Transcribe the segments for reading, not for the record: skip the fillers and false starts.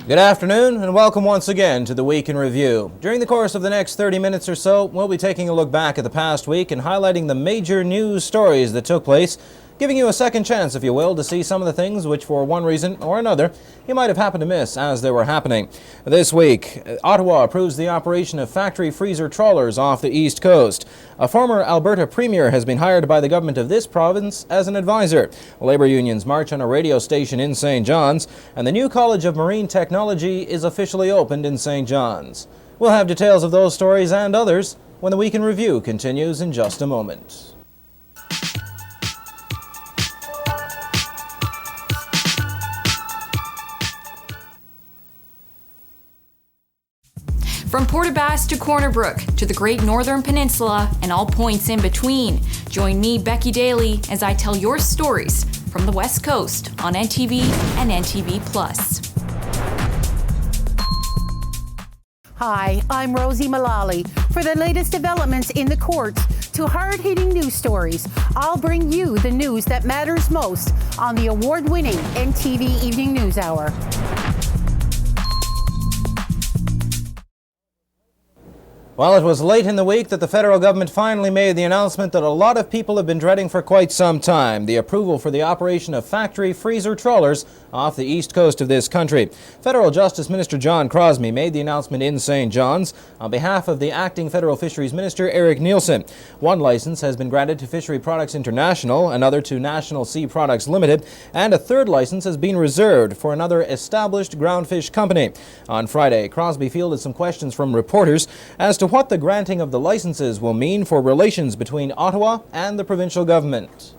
Good afternoon and welcome once again to the Week in Review. During the course of the next 30 minutes or so, we'll be taking a look back at the past week and highlighting the major news stories that took place, giving you a second chance, if you will, to see some of the things which for one reason or another you might have happened to miss as they were happening. This week, Ottawa approves the operation of factory freezer trawlers off the East Coast. A former Alberta Premier has been hired by the government of this province as an advisor. Labour unions march on a radio station in St. John's, and the new College of Marine Technology is officially opened in St. John's. We'll have details of those stories and others when the Week in Review continues in just a moment. From Portabass to Corner Brook to the Great Northern Peninsula and all points in between, join me, Becky Daly, as I tell your stories from the West Coast on NTV and NTV+. Hi, I'm Rosie Mullally. For the latest developments in the courts to hard-hitting news stories, I'll bring you the news that matters most on the award-winning NTV Evening News Hour. Well, it was late in the week that the federal government finally made the announcement that a lot of people have been dreading for quite some time, the approval for the operation of factory freezer trawlers off the east coast of this country. Federal Justice Minister John Crosbie made the announcement in St. John's on behalf of the acting Federal Fisheries Minister Eric Nielsen. One license has been granted to Fishery Products International, another to National Sea Products Limited, and a third license has been reserved for another established groundfish company. On Friday, Crosbie fielded some questions from reporters as to what the granting of the licenses will mean for relations between Ottawa and the provincial government.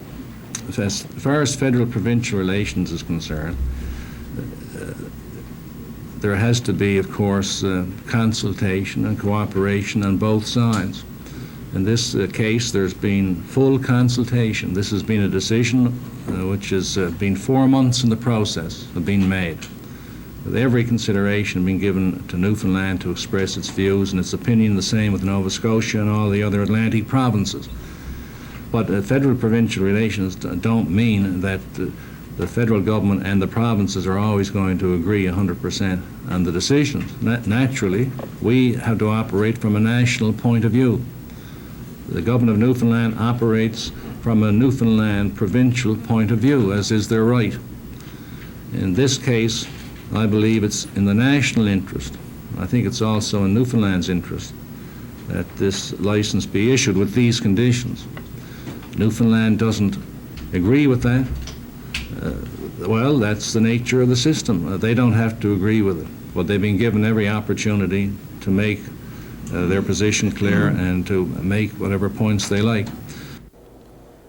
As far as federal-provincial relations is concerned, there has to be, of course, consultation and cooperation on both sides. In this case, there's been full consultation. This has been a decision which has been 4 months in the process of being made, with every consideration being given to Newfoundland to express its views and its opinion, the same with Nova Scotia and all the other Atlantic provinces. But federal-provincial relations don't mean that the federal government and the provinces are always going to agree 100% on the decisions. Naturally, we have to operate from a national point of view. The government of Newfoundland operates from a Newfoundland provincial point of view, as is their right. In this case, I believe it's in the national interest. I think it's also in Newfoundland's interest that this license be issued with these conditions. Newfoundland doesn't agree with that. Well, that's the nature of the system. They don't have to agree with it, but they've been given every opportunity to make their position clear and to make whatever points they like.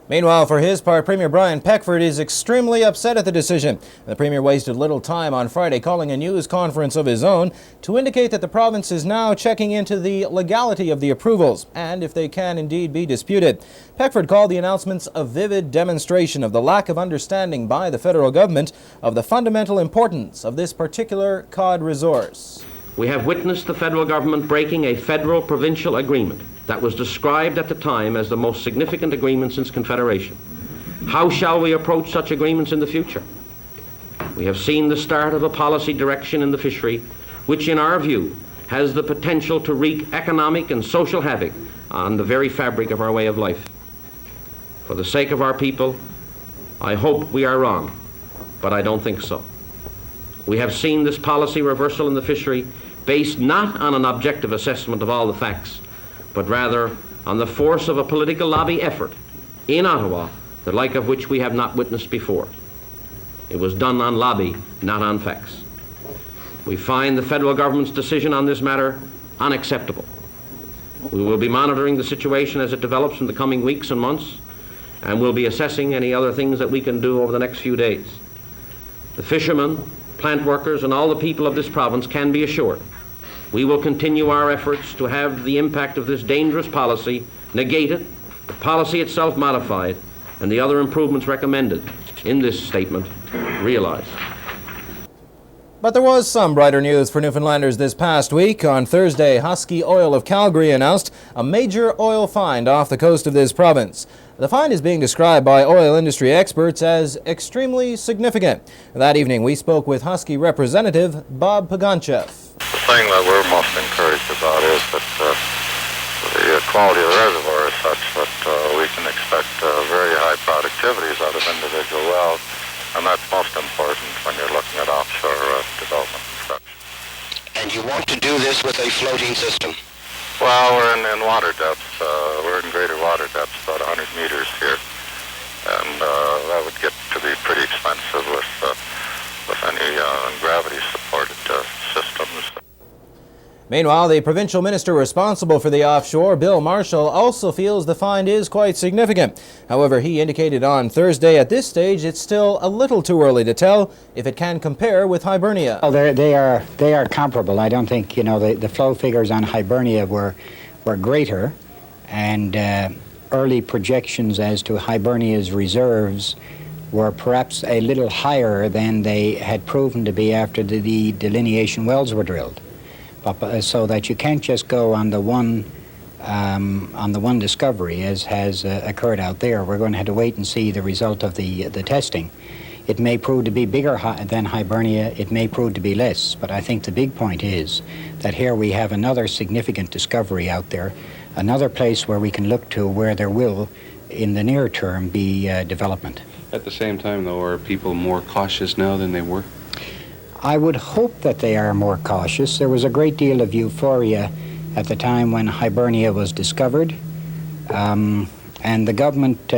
Meanwhile, for his part, Premier Brian Peckford is extremely upset at the decision. The Premier wasted little time on Friday calling a news conference of his own to indicate that the province is now checking into the legality of the approvals and if they can indeed be disputed. Peckford called the announcements a vivid demonstration of the lack of understanding by the federal government of the fundamental importance of this particular cod resource. We have witnessed the federal government breaking a federal-provincial agreement that was described at the time as the most significant agreement since Confederation. How shall we approach such agreements in the future? We have seen the start of a policy direction in the fishery which, in our view, has the potential to wreak economic and social havoc on the very fabric of our way of life. For the sake of our people, I hope we are wrong, but I don't think so. We have seen this policy reversal in the fishery based not on an objective assessment of all the facts, but rather on the force of a political lobby effort in Ottawa, the like of which we have not witnessed before. It was done on lobby, not on facts. We find the federal government's decision on this matter unacceptable. We will be monitoring the situation as it develops in the coming weeks and months, and we'll be assessing any other things that we can do over the next few days. The fishermen, plant workers, and all the people of this province can be assured we will continue our efforts to have the impact of this dangerous policy negated, the policy itself modified, and the other improvements recommended in this statement realized. But there was some brighter news for Newfoundlanders this past week. On Thursday, Husky Oil of Calgary announced a major oil find off the coast of this province. The find is being described by oil industry experts as extremely significant. That evening, we spoke with Husky representative Bob Paganchev. The thing that we're most encouraged about is that the quality of the reservoir is such that we can expect very high productivities out of individual wells, and that's most important when you're looking at offshore development construction. And you want to do this with a floating system? Well, we're in water depths. We're in greater water depths, about 100 meters here, and that would get to be pretty expensive with any gravity-supported systems. Meanwhile, the provincial minister responsible for the offshore, Bill Marshall, also feels the find is quite significant. However, he indicated on Thursday at this stage it's still a little too early to tell if it can compare with Hibernia. Well, they are comparable. I don't think, the flow figures on Hibernia were greater, and early projections as to Hibernia's reserves were perhaps a little higher than they had proven to be after the delineation wells were drilled. So that you can't just go on the one discovery as has occurred out there. We're going to have to wait and see the result of the testing. It may prove to be bigger than Hibernia. It may prove to be less. But I think the big point is that here we have another significant discovery out there, another place where we can look to where there will, in the near term, be development. At the same time, though, are people more cautious now than they were? I would hope that they are more cautious. There was a great deal of euphoria at the time when Hibernia was discovered, and the government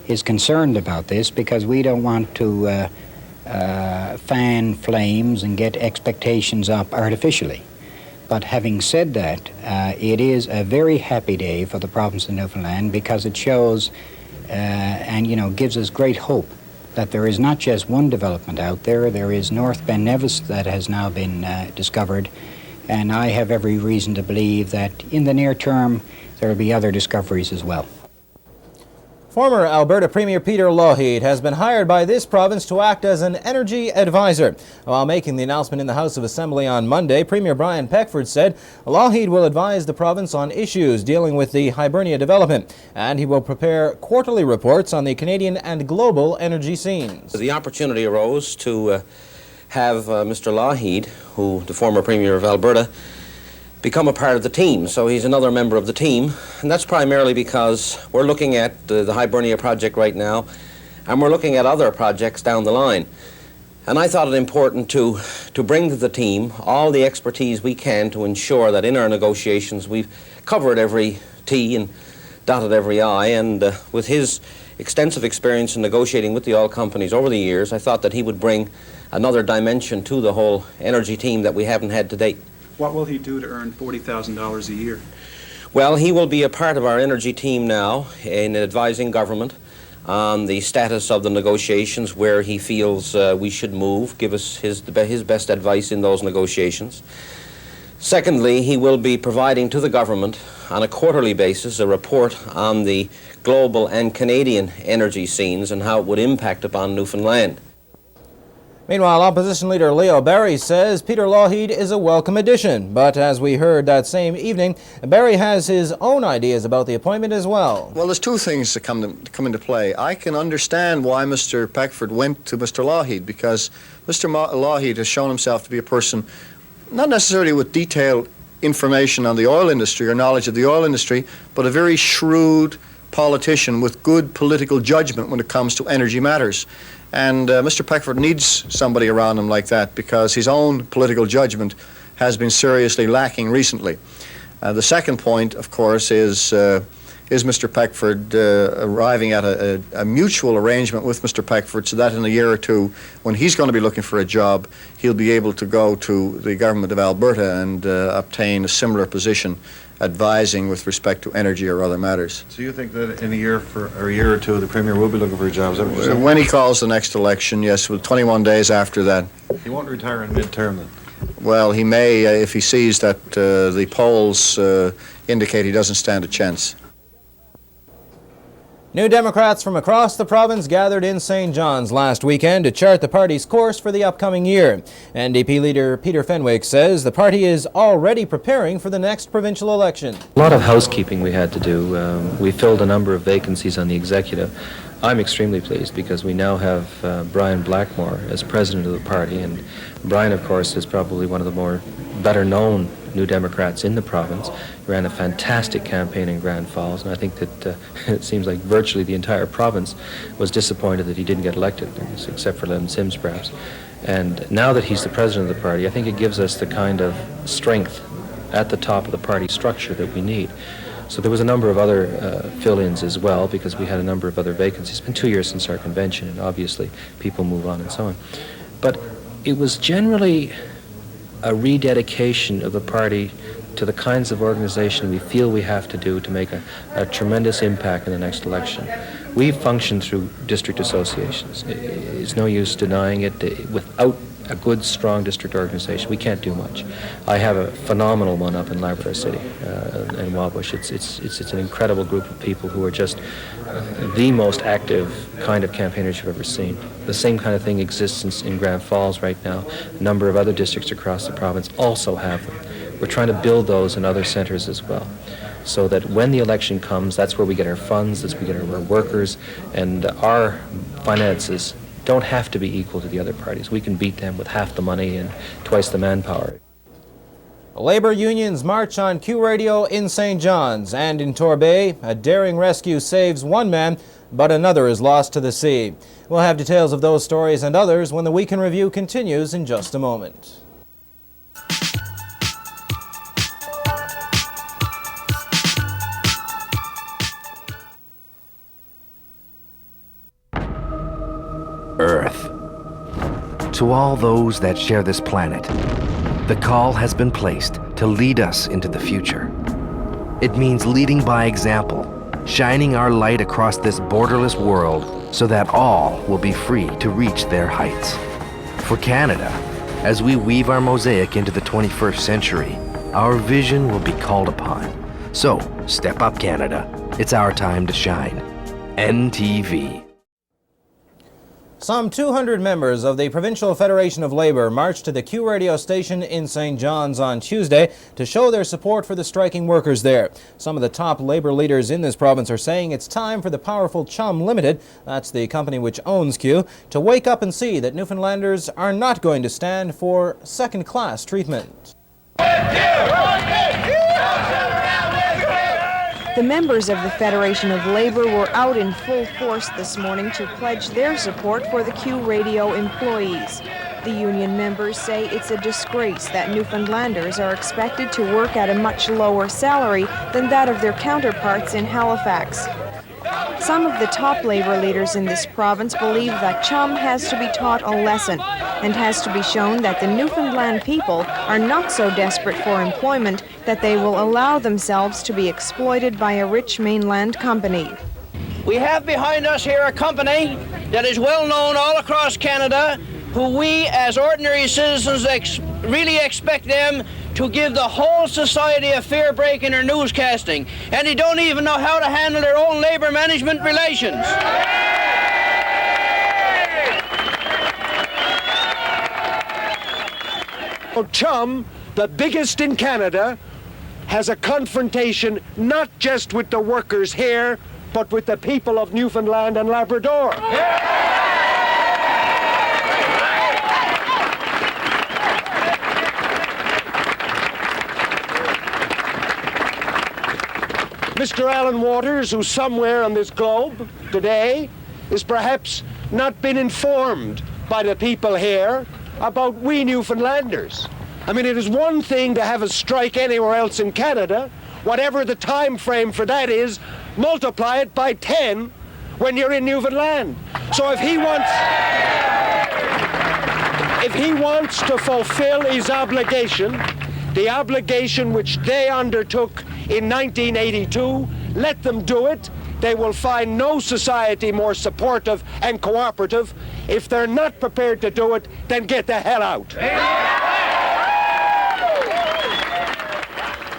is concerned about this because we don't want to fan flames and get expectations up artificially. But having said that, it is a very happy day for the province of Newfoundland because it shows and gives us great hope that there is not just one development out there. There is North Ben Nevis that has now been discovered, and I have every reason to believe that in the near term there will be other discoveries as well. Former Alberta Premier Peter Lougheed has been hired by this province to act as an energy advisor. While making the announcement in the House of Assembly on Monday, Premier Brian Peckford said Lougheed will advise the province on issues dealing with the Hibernia development, and he will prepare quarterly reports on the Canadian and global energy scenes. The opportunity arose to have Mr. Lougheed, the former Premier of Alberta, become a part of the team. So he's another member of the team, and that's primarily because we're looking at the Hibernia project right now, and we're looking at other projects down the line. And I thought it important to bring to the team all the expertise we can to ensure that in our negotiations we've covered every T and dotted every I, and with his extensive experience in negotiating with the oil companies over the years, I thought that he would bring another dimension to the whole energy team that we haven't had to date. What will he do to earn $40,000 a year? Well, he will be a part of our energy team now in advising government on the status of the negotiations, where he feels we should move, give us his best advice in those negotiations. Secondly, he will be providing to the government on a quarterly basis a report on the global and Canadian energy scenes and how it would impact upon Newfoundland. Meanwhile, Opposition Leader Leo Barry says Peter Lougheed is a welcome addition. But as we heard that same evening, Barry has his own ideas about the appointment as well. Well, there's two things that come into play. I can understand why Mr. Peckford went to Mr. Lougheed, because Mr. Lougheed has shown himself to be a person not necessarily with detailed information on the oil industry or knowledge of the oil industry, but a very shrewd politician with good political judgment when it comes to energy matters. And Mr. Peckford needs somebody around him like that because his own political judgment has been seriously lacking recently. The second point, of course, is Mr. Peckford arriving at a mutual arrangement with Mr. Peckford so that in a year or two, when he's going to be looking for a job, he'll be able to go to the government of Alberta and obtain a similar position advising with respect to energy or other matters. So you think that in a year or two, the Premier will be looking for a job? Is that what you're saying? When he calls the next election, yes, well, 21 days after that. He won't retire in mid-term then? Well, he may if he sees that the polls indicate he doesn't stand a chance. New Democrats from across the province gathered in St. John's last weekend to chart the party's course for the upcoming year. NDP leader Peter Fenwick says the party is already preparing for the next provincial election. A lot of housekeeping we had to do. We filled a number of vacancies on the executive. I'm extremely pleased because we now have Brian Blackmore as president of the party, and Brian, of course, is probably one of the more better-known New Democrats in the province. He ran a fantastic campaign in Grand Falls, and I think that it seems like virtually the entire province was disappointed that he didn't get elected, except for Len Sims, perhaps. And now that he's the president of the party, I think it gives us the kind of strength at the top of the party structure that we need. So there was a number of other fill-ins as well, because we had a number of other vacancies. It's been 2 years since our convention, and obviously people move on and so on. But it was generally a rededication of the party to the kinds of organization we feel we have to do to make a tremendous impact in the next election. We function through district associations. It's no use denying it. Without a good, strong district organization, we can't do much. I have a phenomenal one up in Labrador City and Wabush. It's an incredible group of people who are just the most active kind of campaigners you've ever seen. The same kind of thing exists in Grand Falls right now. A number of other districts across the province also have them. We're trying to build those in other centers as well, so that when the election comes, that's where we get our funds, that's where we get our workers, and our finances don't have to be equal to the other parties. We can beat them with half the money and twice the manpower. Labour unions march on Q Radio in St. John's, and in Torbay, a daring rescue saves one man, but another is lost to the sea. We'll have details of those stories and others when the Week in Review continues in just a moment. Earth. To all those that share this planet, the call has been placed to lead us into the future. It means leading by example, shining our light across this borderless world so that all will be free to reach their heights. For Canada, as we weave our mosaic into the 21st century, our vision will be called upon. So, step up, Canada. It's our time to shine. NTV. Some 200 members of the Provincial Federation of Labour marched to the Q Radio station in St. John's on Tuesday to show their support for the striking workers there. Some of the top Labour leaders in this province are saying it's time for the powerful Chum Limited, that's the company which owns Q, to wake up and see that Newfoundlanders are not going to stand for second-class treatment. The members of the Federation of Labour were out in full force this morning to pledge their support for the Q Radio employees. The union members say it's a disgrace that Newfoundlanders are expected to work at a much lower salary than that of their counterparts in Halifax. Some of the top Labour leaders in this province believe that Chum has to be taught a lesson and has to be shown that the Newfoundland people are not so desperate for employment that they will allow themselves to be exploited by a rich mainland company. We have behind us here a company that is well known all across Canada, who we as ordinary citizens really expect them to give the whole society a fair break in their newscasting, and they don't even know how to handle their own labour management relations. Chum, the biggest in Canada, has a confrontation not just with the workers here, but with the people of Newfoundland and Labrador. Mr. Alan Waters, who's somewhere on this globe today, is perhaps not been informed by the people here about we Newfoundlanders. I mean, it is one thing to have a strike anywhere else in Canada. Whatever the time frame for that is, multiply it by 10 when you're in Newfoundland. So if he wants to fulfill his obligation, the obligation which they undertook in 1982, let them do it. They will find no society more supportive and cooperative. If they're not prepared to do it, then get the hell out.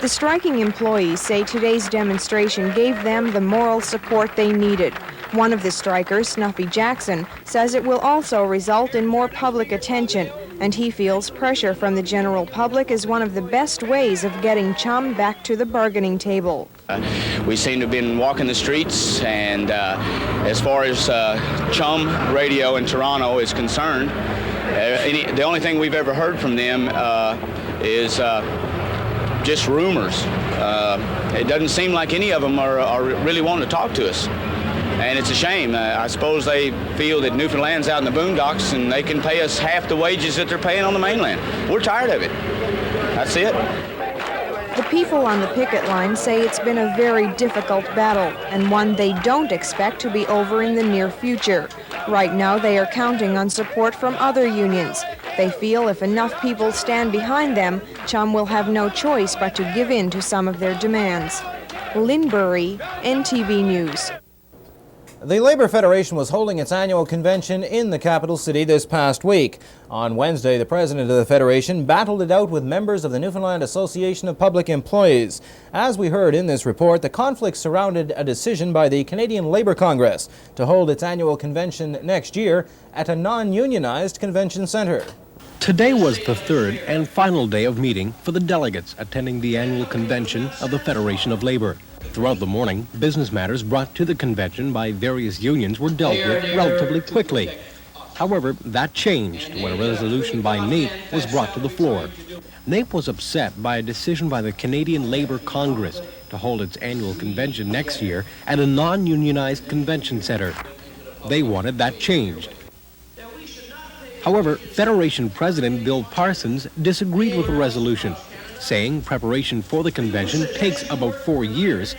The striking employees say today's demonstration gave them the moral support they needed. One of the strikers, Snuffy Jackson, says it will also result in more public attention, and he feels pressure from the general public is one of the best ways of getting CHUM back to the bargaining table. We seem to have been walking the streets, and as far as CHUM Radio in Toronto is concerned, the only thing we've ever heard from them is just rumors. It doesn't seem like any of them are really wanting to talk to us. And it's a shame. I suppose they feel that Newfoundland's out in the boondocks and they can pay us half the wages that they're paying on the mainland. We're tired of it. That's it. The people on the picket line say it's been a very difficult battle and one they don't expect to be over in the near future. Right now they are counting on support from other unions. They feel if enough people stand behind them, CHUM will have no choice but to give in to some of their demands. Lynn Burry, NTV News. The Labour Federation was holding its annual convention in the capital city this past week. On Wednesday, the president of the Federation battled it out with members of the Newfoundland Association of Public Employees. As we heard in this report, the conflict surrounded a decision by the Canadian Labour Congress to hold its annual convention next year at a non-unionized convention centre. Today was the third and final day of meeting for the delegates attending the annual convention of the Federation of Labour. Throughout the morning, business matters brought to the convention by various unions were dealt with relatively quickly. However, that changed when a resolution by NAPE was brought to the floor. NAPE was upset by a decision by the Canadian Labour Congress to hold its annual convention next year at a non-unionized convention centre. They wanted that changed. However, Federation President Bill Parsons disagreed with the resolution, saying preparation for the convention takes about 4 years.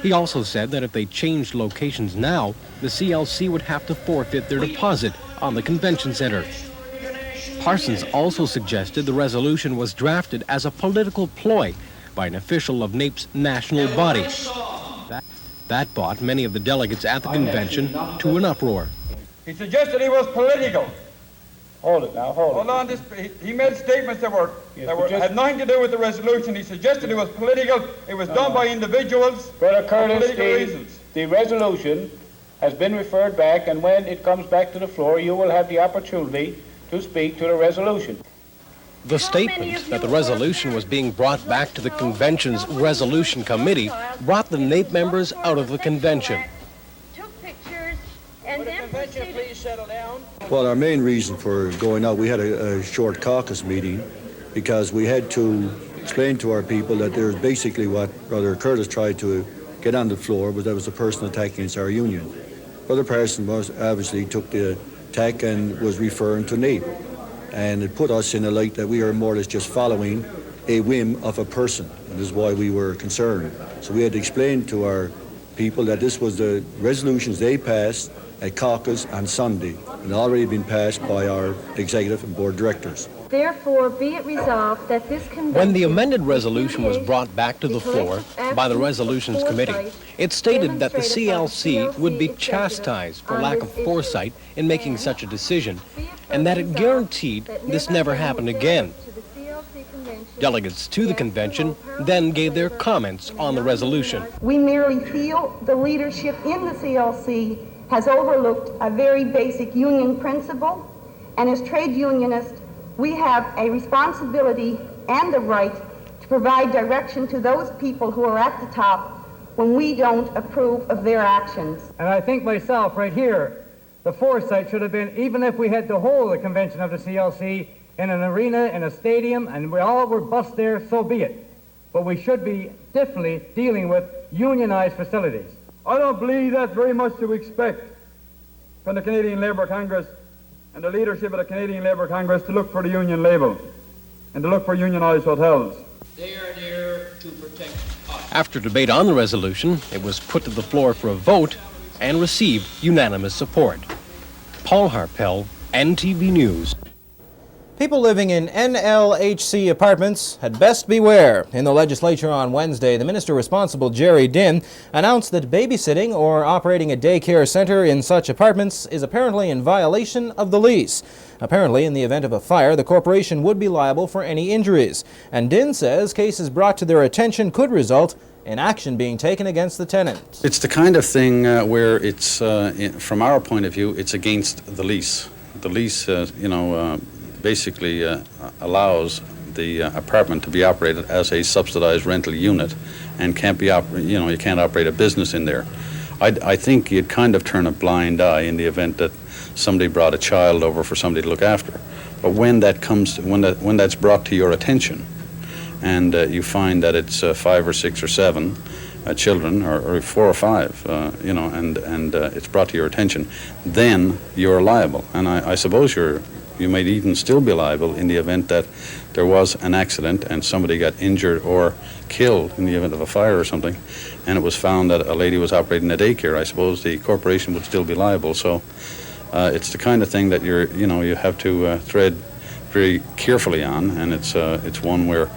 He also said that if they changed locations now, the CLC would have to forfeit their deposit on the convention center. Parsons also suggested the resolution was drafted as a political ploy by an official of NAPE's national body. That brought many of the delegates at the convention to an uproar. He suggested he was political. Hold it now, hold on. He made statements that had nothing to do with the resolution. He suggested it was political. It was done by individuals for political reasons. The resolution has been referred back, and when it comes back to the floor, you will have the opportunity to speak to the resolution. The statement that the resolution was being brought back to the convention's resolution committee brought the NAPE members out of the convention. Please settle down. Well, our main reason for going out, we had a short caucus meeting because we had to explain to our people that there's basically what Brother Curtis tried to get on the floor, but that was a personal attack against our union. Brother Parsons obviously took the attack and was referring to NAPE, and it put us in a light that we are more or less just following a whim of a person, and this is why we were concerned. So we had to explain to our people that this was the resolutions they passed at caucus on Sunday, and already been passed by our executive and board directors. Therefore, be it resolved that this convention... When the amended resolution was brought back to the floor by the Resolutions Committee, it stated that the CLC would be chastised for lack of foresight in making such a decision, and that it guaranteed this never happened again. Delegates to the convention then gave their comments on the resolution. We merely feel the leadership in the CLC has overlooked a very basic union principle, and as trade unionists, we have a responsibility and the right to provide direction to those people who are at the top when we don't approve of their actions. And I think myself right here, the foresight should have been, even if we had to hold the convention of the CLC in an arena, in a stadium, and we all were bused there, so be it. But we should be definitely dealing with unionized facilities. I don't believe that's very much to expect from the Canadian Labour Congress and the leadership of the Canadian Labour Congress to look for the union label and to look for unionized hotels. They are there to protect us. After debate on the resolution, it was put to the floor for a vote and received unanimous support. Paul Harpel, NTV News. People living in NLHC apartments had best beware. In the legislature on Wednesday, the minister responsible, Jerry Dinh, announced that babysitting or operating a daycare center in such apartments is apparently in violation of the lease. Apparently, in the event of a fire, the corporation would be liable for any injuries. And Dinh says cases brought to their attention could result in action being taken against the tenant. It's the kind of thing where it's, from our point of view, it's against the lease. The lease, basically allows the apartment to be operated as a subsidized rental unit, and can't be, you can't operate a business in there. I think you'd kind of turn a blind eye in the event that somebody brought a child over for somebody to look after. But when that comes, when that's brought to your attention, and you find that it's 5 or 6 or 7 children, or 4 or 5, and it's brought to your attention, then you're liable. And I suppose you might even still be liable in the event that there was an accident and somebody got injured or killed in the event of a fire or something, and it was found that a lady was operating a daycare. I suppose the corporation would still be liable. So it's the kind of thing that you have to tread very carefully on, and it's one where,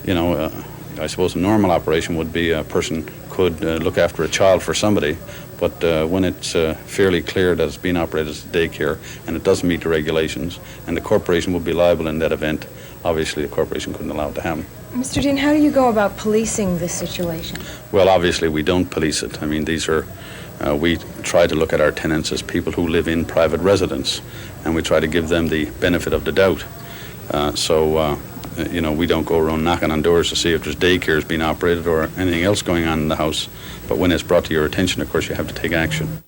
I suppose a normal operation would be a person could look after a child for somebody, but when it's fairly clear that it's being operated as a daycare and it doesn't meet the regulations, and the corporation would be liable in that event, obviously the corporation couldn't allow it to happen. Mr. Dinh, how do you go about policing this situation? Well, obviously we don't police it. I mean, these are, we try to look at our tenants as people who live in private residence, and we try to give them the benefit of the doubt. We don't go around knocking on doors to see if there's daycares being operated or anything else going on in the house. But when it's brought to your attention, of course, you have to take action.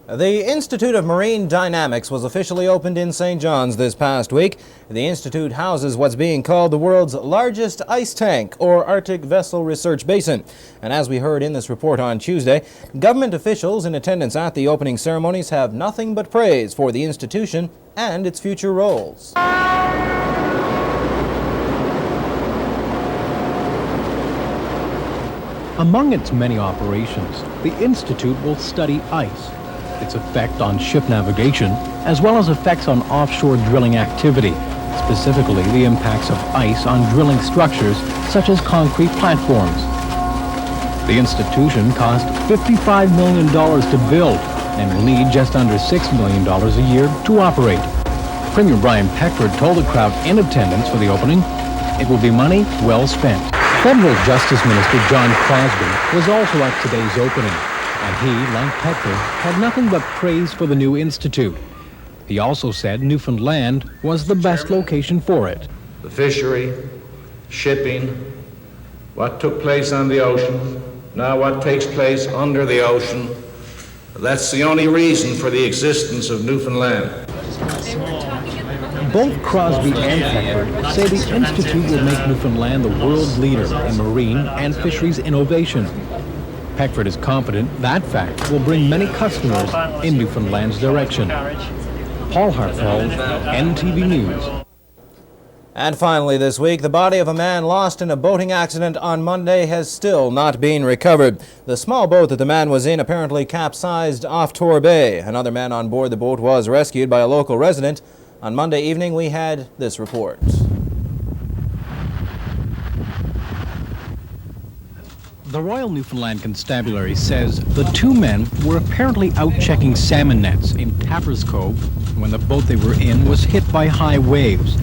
The Institute of Marine Dynamics was officially opened in St. John's this past week. The institute houses what's being called the world's largest ice tank, or Arctic Vessel Research Basin. And as we heard in this report on Tuesday, government officials in attendance at the opening ceremonies have nothing but praise for the institution and its future roles. Among its many operations, the Institute will study ice, its effect on ship navigation, as well as effects on offshore drilling activity, specifically the impacts of ice on drilling structures such as concrete platforms. The institution cost $55 million to build and will need just under $6 million a year to operate. Premier Brian Peckford told the crowd in attendance for the opening, it will be money well spent. Federal Justice Minister John Crosby was also at today's opening, and he, like Peckford, had nothing but praise for the new institute. He also said Newfoundland was the best location for it. The fishery, shipping, what took place on the ocean, now what takes place under the ocean, that's the only reason for the existence of Newfoundland. Both Crosby and Peckford say the Institute will make Newfoundland the world leader in marine and fisheries innovation. Peckford is confident that fact will bring many customers in Newfoundland's direction. Paul Hartfeld, NTV News. And finally this week, the body of a man lost in a boating accident on Monday has still not been recovered. The small boat that the man was in apparently capsized off Torbay. Another man on board the boat was rescued by a local resident. On Monday evening, we had this report. The Royal Newfoundland Constabulary says the two men were apparently out checking salmon nets in Tappers Cove when the boat they were in was hit by high waves.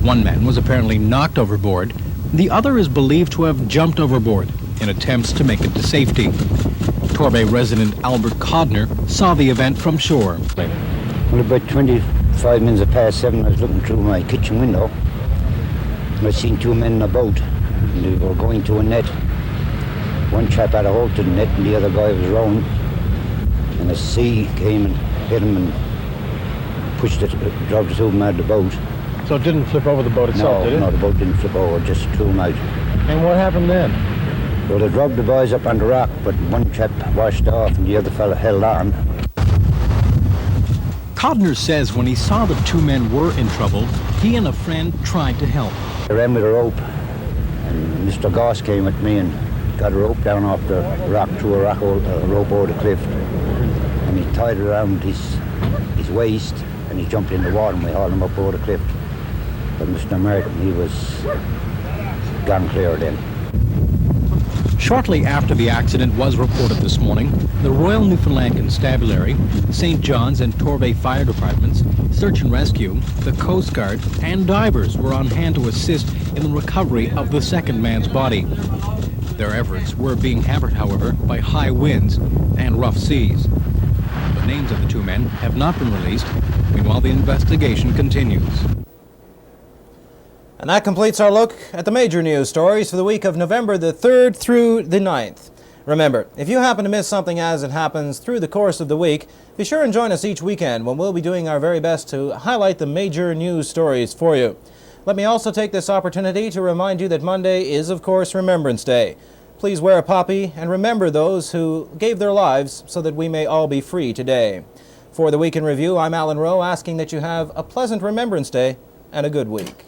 One man was apparently knocked overboard. The other is believed to have jumped overboard in attempts to make it to safety. Torbay resident Albert Codner saw the event from shore. Well, about 25 minutes past 7, I was looking through my kitchen window, and I seen two men in a boat, and they were going to a net. One chap had a hold to the net, and the other guy was rowing, and a sea came and hit him and pushed it, drove the two of them out of the boat. So it didn't flip over the boat itself, did it? No, the boat didn't flip over, just threw them out. And what happened then? Well, they drugged the boys up on the rock, but one chap washed off, and the other fella held on. Codner says when he saw the two men were in trouble, he and a friend tried to help. I ran with a rope, and Mr. Goss came with me and got a rope down off the rock, threw a rope over the cliff, and he tied it around his waist, and he jumped in the water, and we hauled him up over the cliff. But Mr. Martin, he was gone clear then. Shortly after the accident was reported this morning, the Royal Newfoundland Constabulary, St. John's and Torbay Fire Departments, Search and Rescue, the Coast Guard, and divers were on hand to assist in the recovery of the second man's body. Their efforts were being hampered, however, by high winds and rough seas. The names of the two men have not been released. Meanwhile, the investigation continues. And that completes our look at the major news stories for the week of November the 3rd through the 9th. Remember, if you happen to miss something as it happens through the course of the week, be sure and join us each weekend when we'll be doing our very best to highlight the major news stories for you. Let me also take this opportunity to remind you that Monday is, of course, Remembrance Day. Please wear a poppy and remember those who gave their lives so that we may all be free today. For the Week in Review, I'm Alan Rowe, asking that you have a pleasant Remembrance Day and a good week.